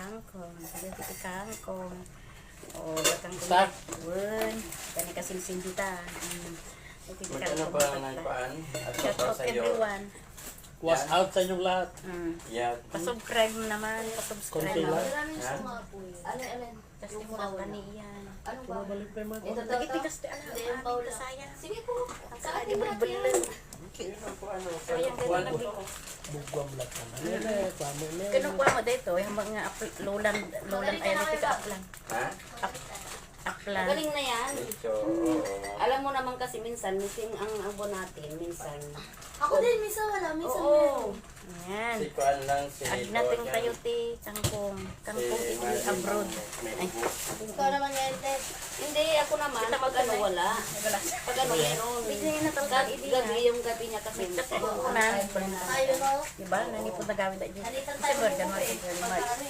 kangkong. Dito ti kangkong. O, batang Start. kulit. Kani kasing dita. Ito ti Magkano kangkong. pa ng paan? At Shout para out sa iyo. everyone. Was out sa inyong lahat. Yeah. Pasubscribe mo naman. Pasubscribe Konti mo. lang. Maraming Ha? sumapoy. Alin? Kasi Yung mo bawal. kaniyan. Anong ba? Bumabalik pa yung mga Ito, Lagi ito. tigas di ala. Hindi, yung bawal lang. Sayang. Sige po. Saan Saan mo natin bulan? yan? Sino po ano? Sayang Kuwan ganun po. na bugwam lahat naman. Lele, kwamo na. Kinukuha mo dito, yung mga lolan ay nito ka aplan. Ha? Aplan. Galing na yan. Ito. Alam mo naman kasi minsan, missing ang abo natin, minsan. Ako din, minsan wala, minsan Oo. Yan. Si Kuan lang. Si Ag nating tayo ti kangkong. Kangkong ti abroad. Ay, Ikaw naman yan, Ted. Hindi, ako naman, pag ano wala. Pag ano meron. bigyan na tawag Gabi idi. yung gabi niya kasi. Unan. Ayun o. Diba? Nani po nagawin tayo. Nalitan December, tayo. January, February, March.